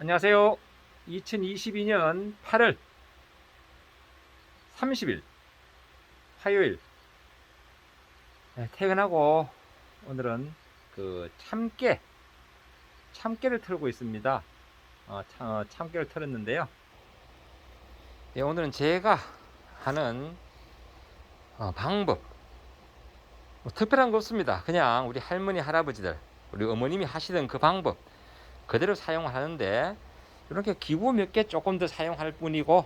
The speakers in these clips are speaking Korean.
안녕하세요. 2022년 8월 30일 화요일, 퇴근하고 오늘은 참깨를 털고 있습니다. 참깨를 털었는데요. 오늘은 제가 하는 방법, 뭐 특별한 거 없습니다. 그냥 우리 할머니 할아버지들, 우리 어머님이 하시던 그 방법 그대로 사용하는데, 이렇게 기구 몇 개 조금 더 사용할 뿐이고,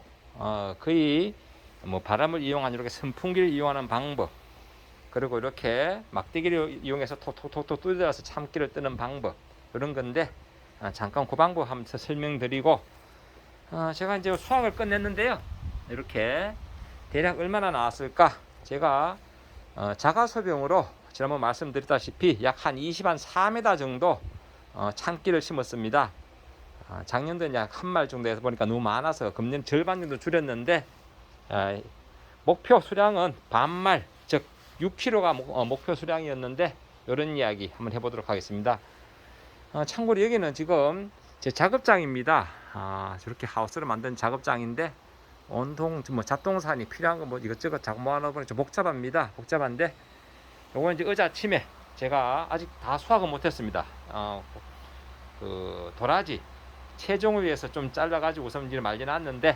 거의 뭐 바람을 이용한 이렇게 선풍기를 이용하는 방법, 그리고 이렇게 막대기를 이용해서 톡톡톡톡 뚫어서 참기를 뜨는 방법, 이런 건데, 잠깐 그 방법 한번 설명드리고, 제가 이제 수확을 끝냈는데요. 이렇게 대략 얼마나 나왔을까? 제가 자가소병으로 지난번 말씀드렸다시피 약 한 4m 정도 참기를 심었습니다. 작년도에 약 한 말 정도 해서 보니까 너무 많아서 금년 절반 정도 줄였는데, 목표 수량은 반말, 즉 6kg가 목표 수량이었는데, 이런 이야기 한번 해보도록 하겠습니다. 참고로 여기는 지금 제 작업장입니다. 저렇게 하우스를 만든 작업장인데, 온통 뭐 잡동산이 필요한 거 뭐 이것저것 자꾸 모아놓으면 좀 복잡한데, 요건 이제 어제 아침에 제가 아직 다 수확은 못했습니다. 그 도라지 체종을 위해서 좀 잘라가지고 우선 말려 놨는데,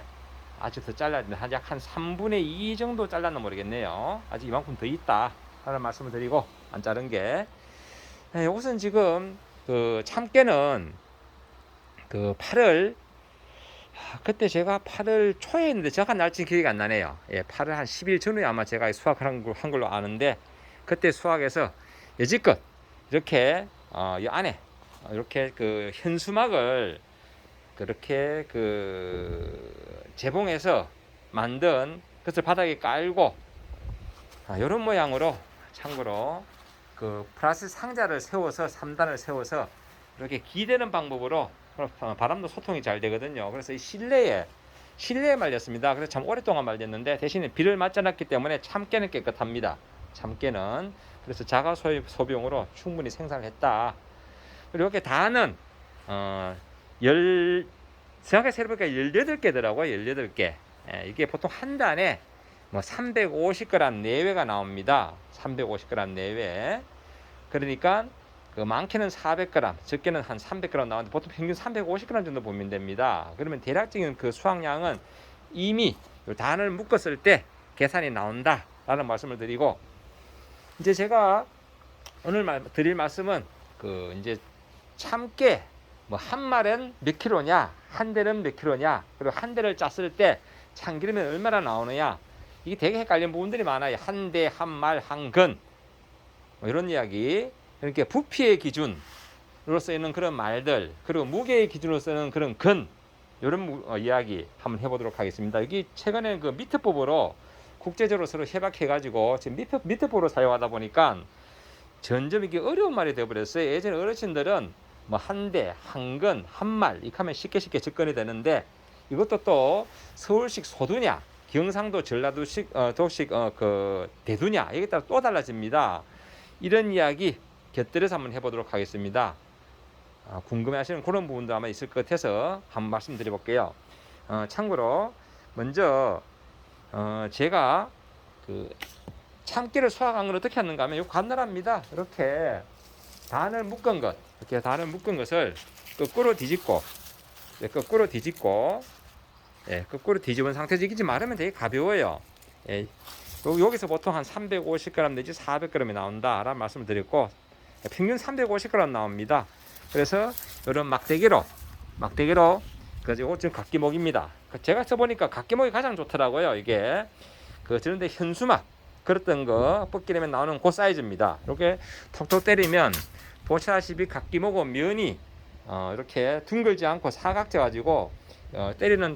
아직 더 잘라야 됩니다. 약 한 3분의 2 정도 잘랐나 모르겠네요. 아직 이만큼 더 있다 하는 말씀을 드리고, 안 자른 게, 이것은 지금 그 참깨는 그 8월, 그때 제가 8월 초에 했는데 정확한 날짜는 기억이 안 나네요. 8월 한 10일 전후에 아마 제가 수확한 걸로 아는데, 그때 수확해서 여지껏 이렇게 이 안에 이렇게 그 현수막을 그렇게 재봉해서 만든 것을 바닥에 깔고, 이런 모양으로, 참고로 그 플라스틱 상자를 세워서 3단을 세워서 이렇게 기대는 방법으로 바람도 소통이 잘 되거든요. 그래서 이 실내에 말렸습니다. 그래서 참 오랫동안 말렸는데, 대신에 비를 맞지 않았기 때문에 참깨는 깨끗합니다. 참깨는 그래서 자가 소비용으로 충분히 생산을 했다. 그리고 이렇게 단은 정확하게 세려보니까 18개더라고요. 18개. 이게 보통 한 단에 뭐 350g 내외가 나옵니다. 350g 내외. 그러니까 그 많게는 400g, 적게는 한 300g 나오는데, 보통 평균 350g 정도 보면 됩니다. 그러면 대략적인 그 수확량은 이미 단을 묶었을 때 계산이 나온다라는 말씀을 드리고, 이제 제가 오늘 드릴 말씀은 이제 참깨 뭐 한 말은 몇 킬로냐, 한 대는 몇 킬로냐, 그리고 한 대를 짰을 때 참기름이 얼마나 나오느냐, 이게 되게 헷갈리는 부분들이 많아요. 한 대, 한 말, 한 근, 뭐 이런 이야기. 그러니까 부피의 기준으로 쓰이는 그런 말들, 그리고 무게의 기준으로 쓰는 그런 근, 이런 이야기 한번 해보도록 하겠습니다. 여기 최근에 그 미터법으로 국제적으로 서로 협약해가지고 지금 미터법으로 사용하다 보니까 점점 이게 어려운 말이 되어버렸어요. 예전에 어르신들은 뭐 한 대, 한 근, 한 말 이렇게 하면 쉽게 접근이 되는데, 이것도 또 서울식 소두냐, 경상도 전라도식 도식 그 대두냐, 이게 따라 또 달라집니다. 이런 이야기 곁들여서 한번 해보도록 하겠습니다. 궁금해하시는 그런 부분도 아마 있을 것 같아서 한번 말씀드려볼게요. 참고로 먼저 제가 그 참깨를 수확한 걸 어떻게 하는가 하면, 이거 간단합니다. 이렇게 단을 묶은 것을 거꾸로 뒤집고, 거꾸로 뒤집은 상태에서, 이게 마르면 되게 가벼워요. 여기서 보통 한 350g 내지 400g이 나온다라는 말씀을 드렸고, 평균 350g 나옵니다. 그래서 이런 막대기로 그래서 지금 각기목입니다. 제가 써보니까 각기목이 가장 좋더라고요. 이게 저런데 현수막 그랬던 거 뻗기려면 나오는 그 사이즈입니다. 이렇게 톡톡 때리면 보시다시피 각기목은 면이 이렇게 둥글지 않고 사각져 가지고 때릴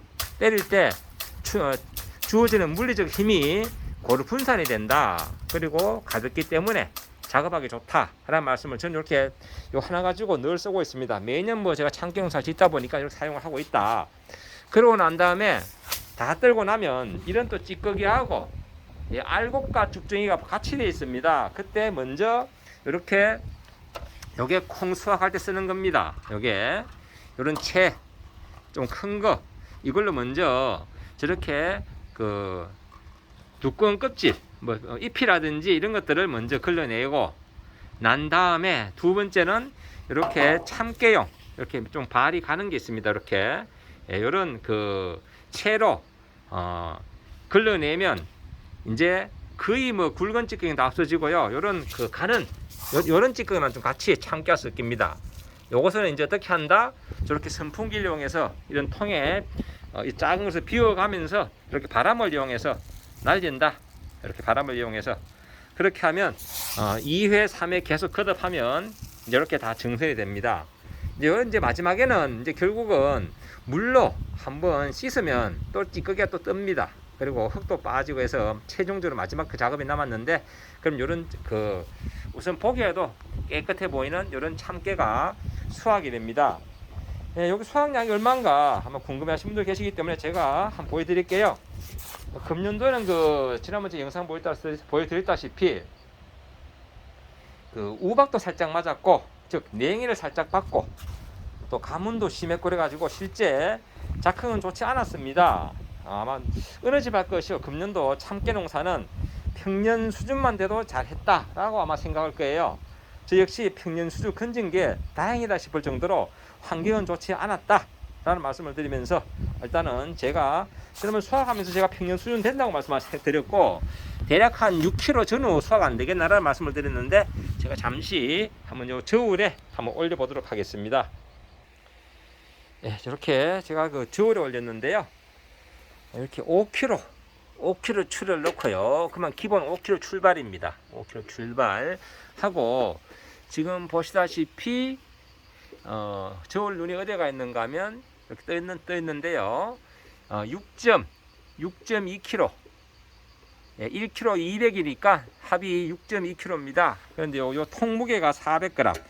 때 주어지는 물리적 힘이 고루 분산이 된다. 그리고 가볍기 때문에 작업하기 좋다라는 말씀을 저는 이렇게 하나 가지고 늘 쓰고 있습니다. 매년 뭐 제가 참깨농사 짓다 보니까 이렇게 사용을 하고 있다. 그러고 난 다음에 다 떨고 나면 이런 또 찌꺼기하고 알곡과 죽정이가 같이 되어 있습니다. 그때 먼저 이렇게 요게 콩 수확할 때 쓰는 겁니다. 요게 요런 채 좀 큰 거 이걸로 먼저 저렇게 그 두꺼운 껍질 뭐 잎이라든지 이런 것들을 먼저 걸러내고 난 다음에 두 번째는 이렇게 참깨용 이렇게 좀 발이 가는 게 있습니다. 이렇게 이런 그 채로 걸러내면 이제 거의 뭐 굵은 찌꺼기는 다 없어지고요. 요런 그 가는 요런 찌꺼기만 좀 같이 참깨가 섞입니다. 요것은 이제 어떻게 한다? 저렇게 선풍기를 이용해서 이런 통에 이 작은 것을 비워가면서 이렇게 바람을 이용해서 날린다. 이렇게 바람을 이용해서 그렇게 하면 2회, 3회 계속 거듭하면 이제 이렇게 다 정선이 됩니다. 이제 마지막에는 이제 결국은 물로 한번 씻으면 또 찌꺼기가 또 뜹니다. 그리고 흙도 빠지고 해서 최종적으로 마지막 그 작업이 남았는데 그럼 요런 그 우선 보기에도 깨끗해 보이는 이런 참깨가 수확이 됩니다. 여기 수확량이 얼마인가 한번 궁금해하시는 분들 계시기 때문에 제가 한번 보여드릴게요. 금년도에는 그 지난번에 영상 보여드렸다시피 그 우박도 살짝 맞았고 즉 냉이를 살짝 받고 또 가뭄도 심했고 그래가지고 실제 작황은 좋지 않았습니다. 아마 어느 집 할 것이요 금년도 참깨 농사는 평년 수준만 돼도 잘했다라고 아마 생각할 거예요. 저 역시 평년 수준 건진 게 다행이다 싶을 정도로 환경은 좋지 않았다 라는 말씀을 드리면서 일단은 제가 그러면 수확하면서 제가 평년 수준 된다고 말씀드렸고 대략 한 6kg 전후 수확 안 되겠나라는 말씀을 드렸는데 제가 잠시 한번 요 저울에 한번 올려 보도록 하겠습니다. 이렇게 제가 그 저울에 올렸는데요. 이렇게 5kg 추를 넣고요. 그러면 기본 5kg 출발입니다. 5kg 출발하고 지금 보시다시피 저울 눈이 어디가 있는가 하면 이렇게 떠 있는데요. 6.2kg 1kg 200이니까 합이 6.2kg입니다. 그런데 요 통무게가 400g.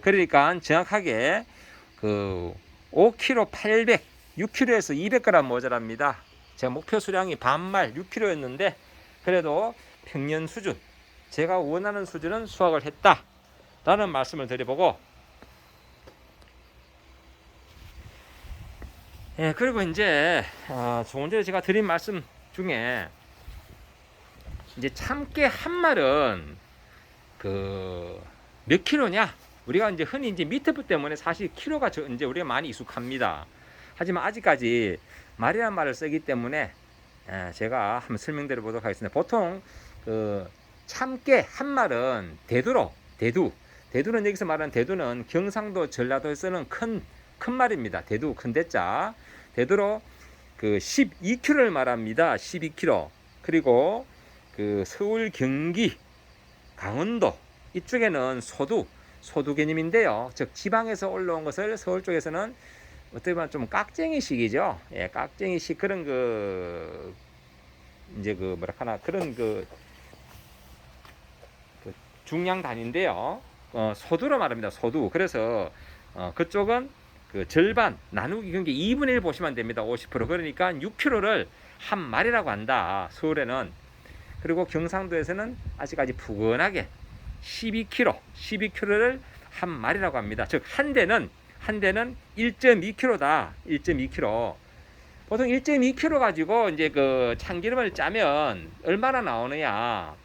그러니까 정확하게 그 5kg 800, 6kg에서 200g 모자랍니다. 제가 목표 수량이 반말 6kg였는데 그래도 평년 수준, 제가 원하는 수준은 수확을 했다 라는 말씀을 드려보고 그리고 이제 조금 전에 제가 드린 말씀 중에 이제 참깨 한 말은 그 몇 킬로냐? 우리가 이제 흔히 이제 미터프 때문에 사실 킬로가 이제 우리가 많이 익숙합니다. 하지만 아직까지 말이라는 말을 쓰기 때문에 제가 한번 설명드려 보도록 하겠습니다. 보통 그 참깨 한 말은 대두는 여기서 말하는 대두는 경상도 전라도에 쓰는 큰 말입니다. 대두 큰 대자 대두로 그 12kg를 말합니다. 12kg. 그리고 그 서울, 경기, 강원도 이쪽에는 소두 개념인데요. 즉 지방에서 올라온 것을 서울 쪽에서는 어떻게 보면 좀 깍쟁이식이죠. 깍쟁이식 그런 그 이제 그 뭐라 하나 그런 그 중량 단위인데요. 소두로 말합니다. 소두. 그래서 그쪽은 그 절반 나누기 경계 2분의 1 보시면 됩니다. 50%. 그러니까 6kg를 한 마리라고 한다. 서울에는. 그리고 경상도에서는 아직까지 푸근하게 12kg를 한 마리라고 합니다. 즉 한 대는 1.2kg다. 1.2kg. 보통 1.2kg 가지고 이제 그 참기름을 짜면 얼마나 나오느냐?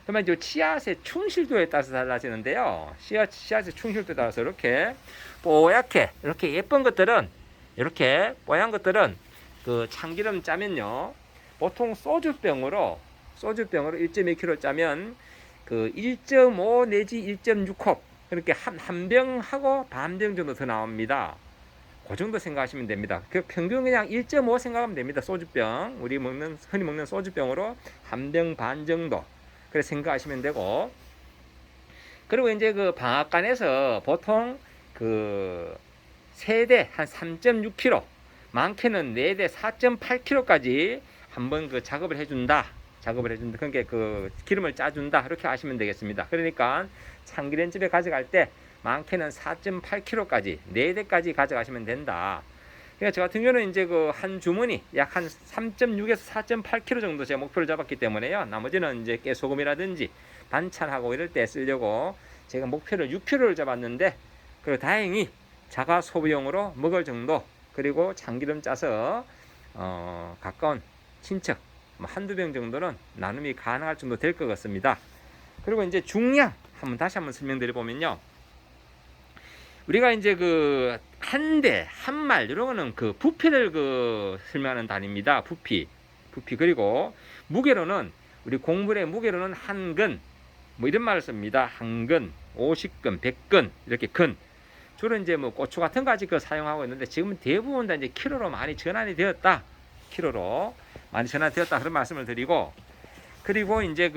그러면 이제 씨앗의 충실도에 따라서 달라지는데요. 씨앗의 충실도에 따라서 이렇게 뽀얗게 이렇게 예쁜 것들은 이렇게 뽀얀 것들은 그 참기름 짜면요. 보통 소주병으로 1.2kg 짜면 그 1.5 내지 1.6컵 그렇게 한 병하고 반 병 정도 더 나옵니다. 그 정도 생각하시면 됩니다. 그 평균 그냥 1.5 생각하면 됩니다. 소주병 우리 흔히 먹는 소주병으로 한 병 반 정도 그래 생각하시면 되고 그리고 이제 그 방앗간에서 보통 그 세대 한 3.6kg 많게는 4대 4.8kg까지 한번 그 작업을 해준다. 그러니까 그 기름을 짜준다. 이렇게 아시면 되겠습니다. 그러니까 참기름집에 가져갈 때 많게는 4.8kg까지 4대까지 가져가시면 된다. 그러니까 저 같은 경우는 이제 그 한 주머니 약 한 3.6에서 4.8kg 정도 제가 목표를 잡았기 때문에요. 나머지는 이제 깨소금이라든지 반찬하고 이럴 때 쓰려고 제가 목표를 6kg를 잡았는데 그리고 다행히 자가 소비용으로 먹을 정도 그리고 참기름 짜서 가까운 친척 뭐 한두 병 정도는 나눔이 가능할 정도 될 것 같습니다. 그리고 이제 중량 다시 한번 설명드려 보면요. 우리가 이제 그 한 대, 한 말 이런 거는 그 부피를 그 설명하는 단위입니다. 부피. 그리고 무게로는 우리 곡물의 무게로는 한 근, 뭐 이런 말을 씁니다. 한 근, 50근, 100근 이렇게 근. 주로 이제 뭐 고추 같은 거 아직 그 사용하고 있는데 지금은 대부분 다 이제 키로로 많이 전환이 되었다. 키로로 많이 전환되었다 그런 말씀을 드리고, 그리고 이제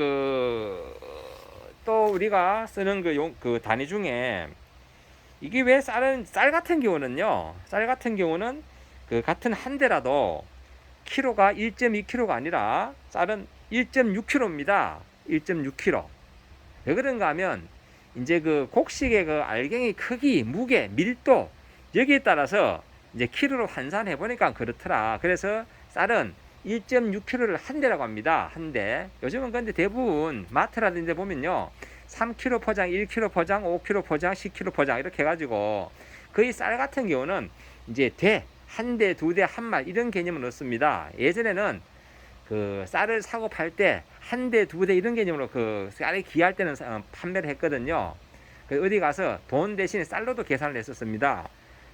또 우리가 쓰는 그 단위 중에 이게 왜 쌀 같은 경우는요, 쌀 같은 경우는 그 같은 한 대라도 키로가 1.2kg가 아니라 쌀은 1.6kg입니다. 1.6kg. 왜 그런가 하면 이제 그 곡식의 그 알갱이 크기, 무게, 밀도 여기에 따라서 이제 키로로 환산해 보니까 그렇더라. 그래서 쌀은 1.6kg를 한 대라고 합니다. 한 대. 요즘은 근데 대부분 마트라든지 보면요, 3kg 포장, 1kg 포장, 5kg 포장, 10kg 포장 이렇게 해가지고 거의 쌀 같은 경우는 이제 한 대, 두 대, 한 말 이런 개념은 없습니다. 예전에는 그 쌀을 사고 팔 때 한 대, 두 대 이런 개념으로 그 쌀이 귀할 때는 판매를 했거든요. 그 어디 가서 돈 대신에 쌀로도 계산을 했었습니다.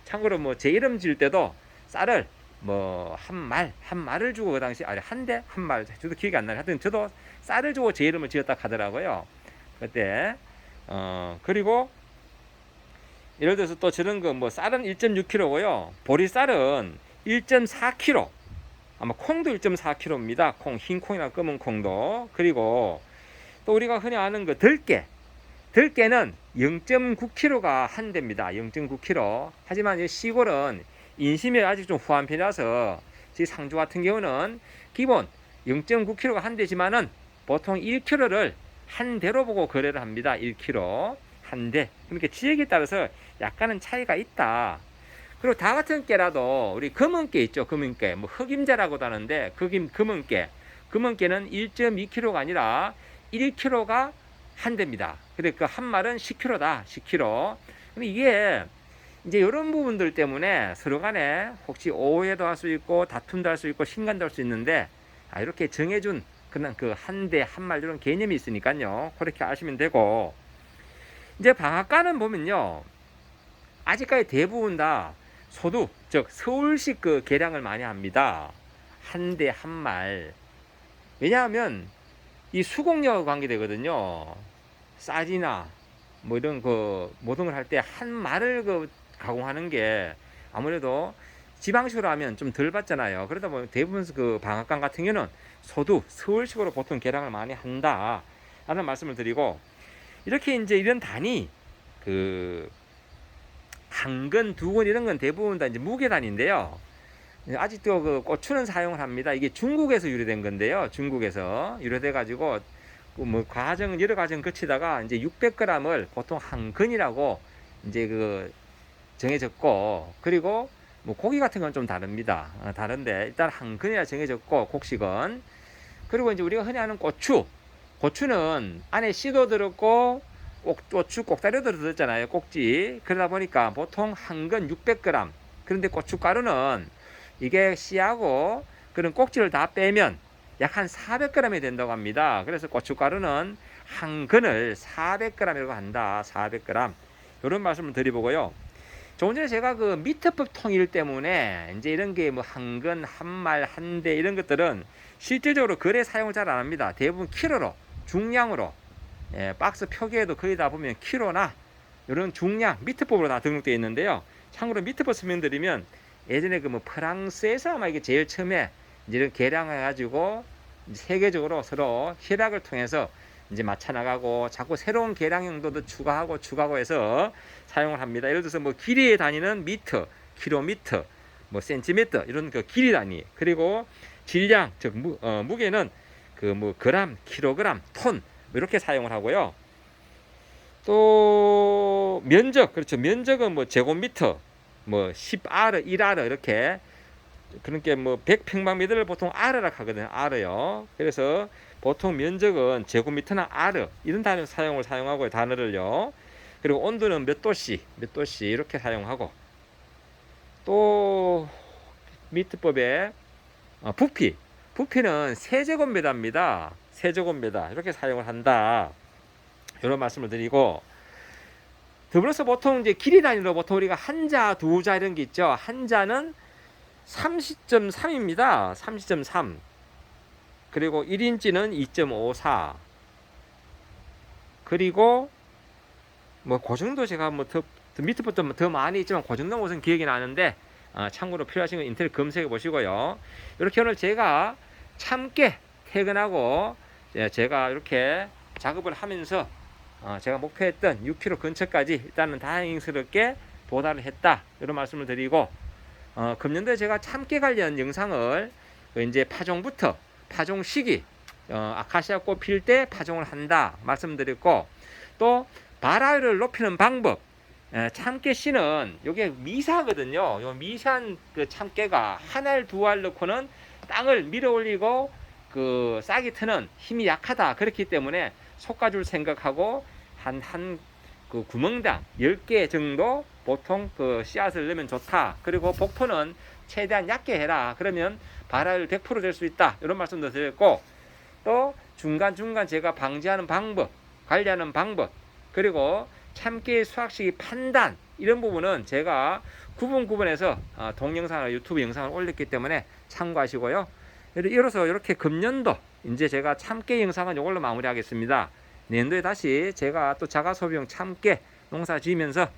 참고로 뭐 제 이름 지을 때도 쌀을 뭐 한 말을 주고 그 당시 한 대, 한 말 저도 기억이 안 나요. 하여튼 저도 쌀을 주고 제 이름을 지었다 하더라고요. 그때 그리고 예를 들어서 또 저런 거 뭐 쌀은 1.6kg고요. 보리쌀은 1.4kg. 아마 콩도 1.4kg입니다. 흰 콩이나 검은 콩도. 그리고 또 우리가 흔히 아는 그 들깨는 0.9kg가 한 대입니다. 0.9kg. 하지만 시골은 인심이 아직 좀 후한 편이라서 상주 같은 경우는 기본 0.9kg가 한 대지만은 보통 1kg를 한 대로 보고 거래를 합니다. 1kg 한 대. 그러니까 지역에 따라서 약간은 차이가 있다. 그리고 다 같은 깨라도 우리 검은깨 있죠. 검은깨. 뭐 흑임자라고도 하는데 검은깨. 검은깨는 1.2kg가 아니라 1kg가 한 대입니다. 그러니까 한 말은 10kg다. 10kg. 근데 이게 이제 이런 부분들 때문에 서로 간에 혹시 오해도 할 수 있고 다툼도 할 수 있고 신간도 할 수 있는데 이렇게 정해준 그냥 그 한 대, 한 말 이런 개념이 있으니까요. 그렇게 아시면 되고, 이제 방앗간은 보면요, 아직까지 대부분 다 소두, 즉 서울식 그 계량을 많이 합니다. 한 대, 한 말. 왜냐하면 이 수공료가 관계되거든요. 쌀이나 뭐 이런 그 모든 걸 할 때 한 말을 그 가공하는 게 아무래도 지방식으로 하면 좀 덜 받잖아요. 그러다 보면 대부분 그 방앗간 같은 경우는 소두, 서울식으로 보통 계량을 많이 한다 라는 말씀을 드리고, 이렇게 이제 이런 단위 그 한 근, 두 근 이런 건 대부분 다 이제 무게 단위인데요. 아직도 그 고추는 사용을 합니다. 이게 중국에서 유래된 건데요. 중국에서 유래돼 가지고 뭐 여러 과정 거치다가 이제 600g을 보통 한 근이라고 이제 그 정해졌고, 그리고 뭐 고기 같은 건 좀 다릅니다. 다른데 일단 한 근이라 정해졌고, 곡식은. 그리고 이제 우리가 흔히 아는 고추는 안에 씨도 들었고 고추 꼭다리도 들었잖아요. 꼭지. 그러다 보니까 보통 한 근 600g. 그런데 고춧가루는 이게 씨하고 그런 꼭지를 다 빼면 약 한 400g이 된다고 합니다. 그래서 고춧가루는 한 근을 400g이라고 한다. 400g. 이런 말씀을 드리고요. 조금 전에 제가 그 미터법 통일 때문에 이제 이런 게 뭐 한 근, 한 말, 한 대 이런 것들은 실질적으로 거래 사용을 잘 안 합니다. 대부분 키로로, 중량으로. 박스 표기에도 거의 다 보면 키로나 이런 중량, 미터법으로 다 등록되어 있는데요. 참고로 미터법 설명드리면 예전에 그 뭐 프랑스에서 아마 이게 제일 처음에 이제 이런 계량해가지고 세계적으로 서로 협약을 통해서 이제 맞춰 나가고 자꾸 새로운 계량 용도도 추가하고 해서 사용을 합니다. 예를 들어서 뭐 길이의 단위는 미터, 킬로미터, 뭐 센티미터 이런 그 길이 단위, 그리고 질량 즉 무게는 그 뭐 그람, 킬로그램, 톤 이렇게 사용을 하고요. 또 면적, 그렇죠. 면적은 뭐 제곱미터, 뭐 10R, 1R 이렇게, 그러니까 뭐 100평방미터를 보통 R라 하거든요. R요. 그래서 보통 면적은 제곱미터나 R 이런 단위 사용하고요. 단어를요. 그리고 온도는 몇 도씨 이렇게 사용하고, 또 미트법의 부피는 세제곱미터입니다. 세제곱미터 이렇게 사용을 한다. 이런 말씀을 드리고, 더불어서 보통 이제 길이 단위로 보통 우리가 한자, 두자 이런 게 있죠. 한자는 30.3입니다. 30.3. 그리고 1인치는 2.54. 그리고 뭐 그 정도 제가 뭐 더 밑에부터 더 많이 있지만 그 정도 무슨 기억이 나는데, 참고로 필요하신 건 인터넷 검색해 보시고요. 이렇게 오늘 제가 참깨 퇴근하고 제가 이렇게 작업을 하면서 제가 목표했던 6km 근처까지 일단은 다행스럽게 도달을 했다, 이런 말씀을 드리고, 금년도에 제가 참깨 관련 영상을 이제 파종부터 파종 시기, 아카시아 꽃 필 때 파종을 한다 말씀드렸고, 또 발화율을 높이는 방법, 참깨 씨는 이게 미사거든요. 요 미세한 그 참깨가 한 알 두 알 넣고는 땅을 밀어 올리고 그 싹이 트는 힘이 약하다. 그렇기 때문에 속가줄 생각하고 한 그 구멍당 10개 정도 보통 그 씨앗을 넣으면 좋다. 그리고 복토는 최대한 얕게 해라. 그러면 발화율 100% 될 수 있다. 이런 말씀도 드렸고, 또 중간중간 제가 방지하는 방법, 관리하는 방법, 그리고 참깨 수확 시기 판단, 이런 부분은 제가 구분해서 동영상이나 유튜브 영상을 올렸기 때문에 참고하시고요. 이로써 이렇게 금년도 이제 제가 참깨 영상은 이걸로 마무리하겠습니다. 내년도에 다시 제가 또 자가소비용 참깨 농사 지으면서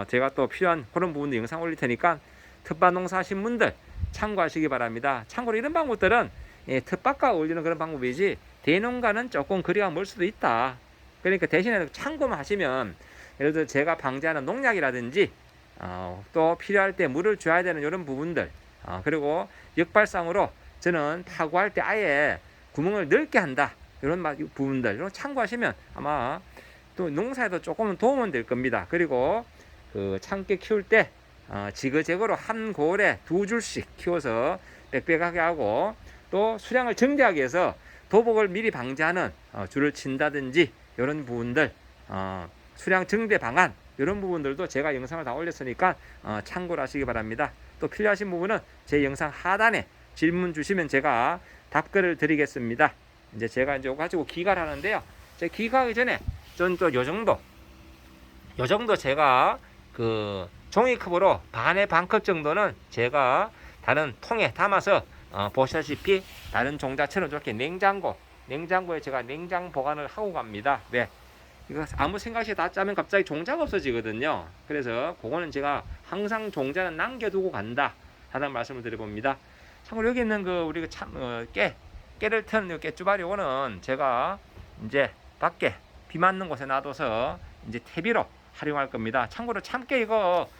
제가 또 필요한 그런 부분도 영상 올릴 테니까 텃밭 농사 하신 분들 참고하시기 바랍니다. 참고로 이런 방법들은 텃밭과 어울리는 그런 방법이지 대농가는 조금 거리가 멀 수도 있다. 그러니까 대신에 참고만 하시면, 예를 들어 제가 방지하는 농약이라든지 또 필요할 때 물을 줘야 되는 이런 부분들, 그리고 역발상으로 저는 파고할 때 아예 구멍을 넓게 한다, 이런 부분들 이런 참고하시면 아마 또 농사에도 조금은 도움은 될 겁니다. 그리고 그 참깨 키울 때 지그재그로 한 골에 2줄씩 키워서 빽빽하게 하고, 또 수량을 증대하기 위해서 도복을 미리 방지하는 줄을 친다든지 이런 부분들, 수량 증대 방안, 이런 부분들도 제가 영상을 다 올렸으니까 참고를 하시기 바랍니다. 또 필요하신 부분은 제 영상 하단에 질문 주시면 제가 답글을 드리겠습니다. 이제 제가 이제 이거 가지고 기가를 하는데요. 제 기가하기 전에 전 또 요 정도 제가 그 종이컵으로 반의 반컵 정도는 제가 다른 통에 담아서 보시다시피 다른 종자처럼 저렇게 냉장고에 제가 냉장 보관을 하고 갑니다. 왜? 이거 아무 생각 없이 다 짜면 갑자기 종자가 없어지거든요. 그래서 그거는 제가 항상 종자는 남겨두고 간다 하는 말씀을 드려봅니다. 참고로 여기 있는 그 우리가 깨를 트는 깨주바리, 요거는 제가 이제 밖에 비 맞는 곳에 놔둬서 이제 퇴비로 활용할 겁니다. 참고로 참깨 이거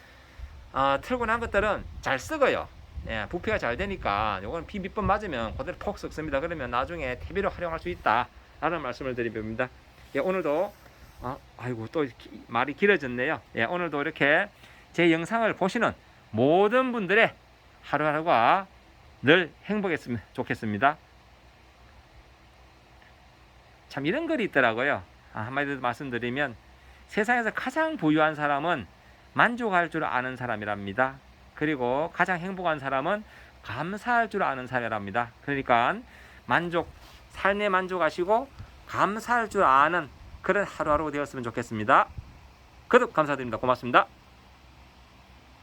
틀고 난 것들은 잘 썩어요. 부피가 잘 되니까 요거는 비 몇 번 맞으면 그대로 폭 썩습니다. 그러면 나중에 퇴비로 활용할 수 있다 라는 말씀을 드립니다. 오늘도 아이고 또 말이 길어졌네요. 오늘도 이렇게 제 영상을 보시는 모든 분들의 하루하루가 늘 행복했으면 좋겠습니다. 참 이런 글이 있더라고요. 한마디로 말씀드리면, 세상에서 가장 부유한 사람은 만족할 줄 아는 사람이랍니다. 그리고 가장 행복한 사람은 감사할 줄 아는 사람이랍니다. 그러니까 삶에 만족하시고 감사할 줄 아는 그런 하루하루 되었으면 좋겠습니다. 구독 감사드립니다. 고맙습니다.